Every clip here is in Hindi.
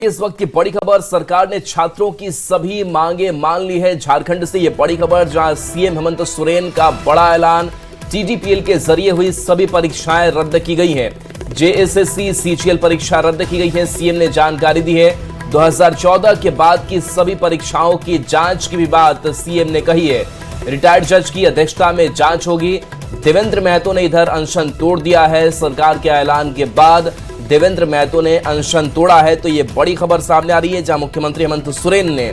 इस वक्त की बड़ी खबर, सरकार ने छात्रों की सभी मांगे मान ली है। झारखंड से यह बड़ी खबर, जहां सीएम हेमंत सोरेन का बड़ा ऐलान, टीडीपीएल के जरिए हुई सभी परीक्षाएं रद्द की गई हैं। जेएसएससी सीजीएल परीक्षा रद्द की गई है। सीएम ने जानकारी दी है। 2014 के बाद की सभी परीक्षाओं की जांच की भी बात सीएम ने कही है। रिटायर्ड जज की अध्यक्षता में जांच होगी। देवेंद्र महतो ने इधर अनशन तोड़ दिया है। सरकार के ऐलान के बाद देवेंद्र महतो ने अनशन तोड़ा है, तो ये बड़ी खबर सामने आ रही है, जहां मुख्यमंत्री हेमंत सोरेन ने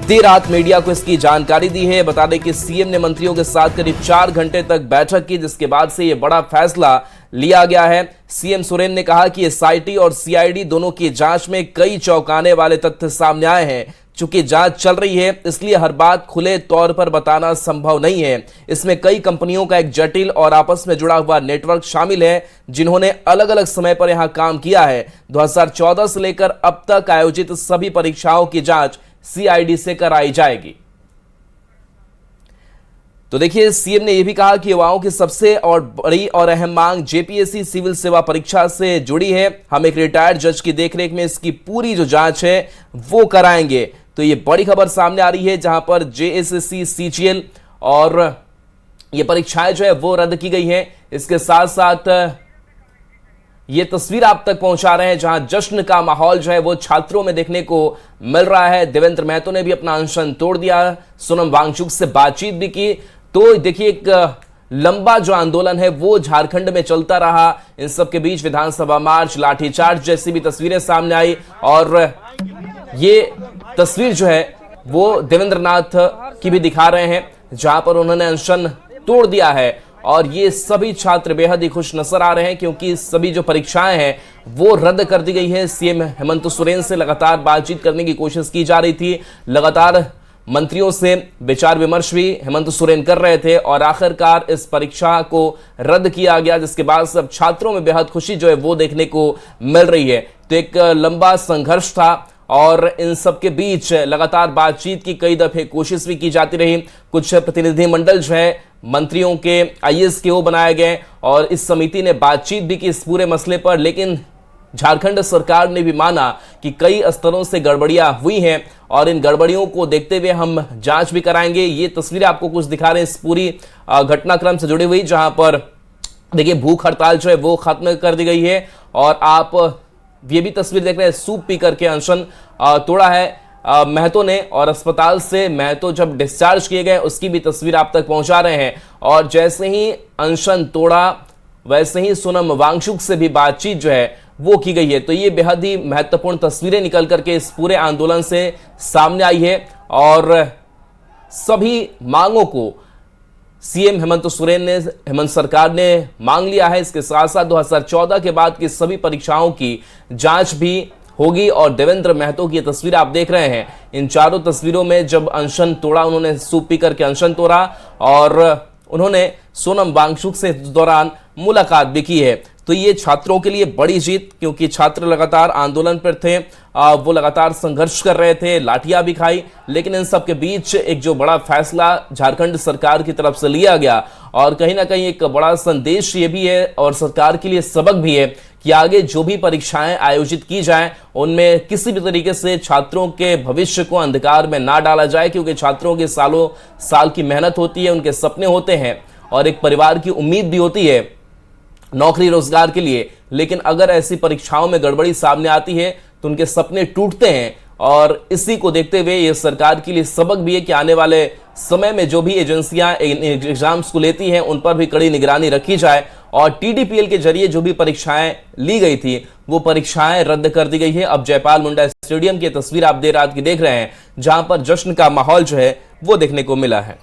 देर रात मीडिया को इसकी जानकारी दी है। बता दें कि सीएम ने मंत्रियों के साथ करीब 4 घंटे तक बैठक की, जिसके बाद से ये बड़ा फैसला लिया गया है। सीएम सोरेन ने कहा कि एसआईटी और सीआईडी दोनों की जांच में कई चौंकाने वाले तथ्य सामने आए हैं। चूंकि जांच चल रही है, इसलिए हर बात खुले तौर पर बताना संभव नहीं है। इसमें कई कंपनियों का एक जटिल और आपस में जुड़ा हुआ नेटवर्क शामिल है, जिन्होंने अलग अलग समय पर यहां काम किया है। 2014 से लेकर अब तक आयोजित सभी परीक्षाओं की जांच सीआईडी से कराई जाएगी। तो देखिए, सीएम ने यह भी कहा कि युवाओं की सबसे और बड़ी और अहम मांग जेपीएससी सिविल सेवा परीक्षा से जुड़ी है। हम एक रिटायर्ड जज की देखरेख में इसकी पूरी जो जांच है वो कराएंगे। तो ये बड़ी खबर सामने आ रही है, जहां पर जेएसएससी सीजीएल और ये परीक्षाएं जो है वो रद्द की गई हैं। इसके साथ साथ ये तस्वीर आप तक पहुंचा रहे हैं, जहां जश्न का माहौल जो है वो छात्रों में देखने को मिल रहा है। देवेंद्र महतो ने भी अपना अनशन तोड़ दिया, सोनम वांगचुक से बातचीत भी की। तो देखिए, एक लंबा जो आंदोलन है वो झारखंड में चलता रहा। इन सब के बीच विधानसभा मार्च, लाठीचार्ज जैसी भी तस्वीरें सामने आई, और ये तस्वीर जो है वो देवेंद्र नाथ की भी दिखा रहे हैं, जहां पर उन्होंने अनशन तोड़ दिया है। और ये सभी छात्र बेहद ही खुश नजर आ रहे हैं, क्योंकि सभी जो परीक्षाएं हैं वो रद्द कर दी गई है। सीएम हेमंत सोरेन से लगातार बातचीत करने की कोशिश की जा रही थी, लगातार मंत्रियों से विचार विमर्श भी हेमंत सोरेन कर रहे थे, और आखिरकार इस परीक्षा को रद्द किया गया, जिसके बाद सब छात्रों में बेहद खुशी जो है वो देखने को मिल रही है। तो एक लंबा संघर्ष था, और इन सब के बीच लगातार बातचीत की कई दफे कोशिश भी की जाती रही। कुछ प्रतिनिधिमंडल जो है मंत्रियों के आईएएस के वो बनाए गए, और इस समिति ने बातचीत भी की इस पूरे मसले पर। लेकिन झारखंड सरकार ने भी माना कि कई स्तरों से गड़बड़ियां हुई हैं, और इन गड़बड़ियों को देखते हुए हम जांच भी कराएंगे। ये तस्वीरें आपको कुछ दिखा रहे हैं इस पूरी घटनाक्रम से जुड़ी हुई, जहां पर देखिए भूख हड़ताल जो है वो खत्म कर दी गई है। और आप ये भी तस्वीर देख रहे हैं, सूप पी करके अनशन तोड़ा है महतो ने, और अस्पताल से महतो जब डिस्चार्ज किए गए उसकी भी तस्वीर आप तक पहुंचा रहे हैं। और जैसे ही अनशन तोड़ा, वैसे ही सोनम वांगचुक से भी बातचीत जो है वो की गई है। तो ये बेहद ही महत्वपूर्ण तस्वीरें निकल करके इस पूरे आंदोलन से सामने आई है, और सभी मांगों को सीएम हेमंत सोरेन ने, हेमंत सरकार ने मांग लिया है। इसके साथ साथ 2014 के बाद की सभी परीक्षाओं की जांच भी होगी। और देवेंद्र महतो की तस्वीर आप देख रहे हैं, इन चारों तस्वीरों में जब अनशन तोड़ा, उन्होंने सूप पी करके अनशन तोड़ा, और उन्होंने सोनम वांगचुक से इस दौरान मुलाकात भी की है। तो ये छात्रों के लिए बड़ी जीत, क्योंकि छात्र लगातार आंदोलन पर थे, वो लगातार संघर्ष कर रहे थे, लाठियां भी खाई। लेकिन इन सब के बीच एक जो बड़ा फैसला झारखंड सरकार की तरफ से लिया गया, और कहीं ना कहीं एक बड़ा संदेश ये भी है और सरकार के लिए सबक भी है कि आगे जो भी परीक्षाएं आयोजित की जाएं, उनमें किसी भी तरीके से छात्रों के भविष्य को अंधकार में ना डाला जाए, क्योंकि छात्रों के सालों साल की मेहनत होती है, उनके सपने होते हैं, और एक परिवार की उम्मीद भी होती है नौकरी रोजगार के लिए। लेकिन अगर ऐसी परीक्षाओं में गड़बड़ी सामने आती है तो उनके सपने टूटते हैं, और इसी को देखते हुए ये सरकार के लिए सबक भी है कि आने वाले समय में जो भी एजेंसियां एग्जाम्स को लेती हैं उन पर भी कड़ी निगरानी रखी जाए। और टीडीपीएल के जरिए जो भी परीक्षाएं ली गई थी वो परीक्षाएं रद्द कर दी गई है। अब जयपाल मुंडा स्टेडियम की तस्वीर आप देर रात की देख रहे हैं, जहां पर जश्न का माहौल जो है वो देखने को मिला है।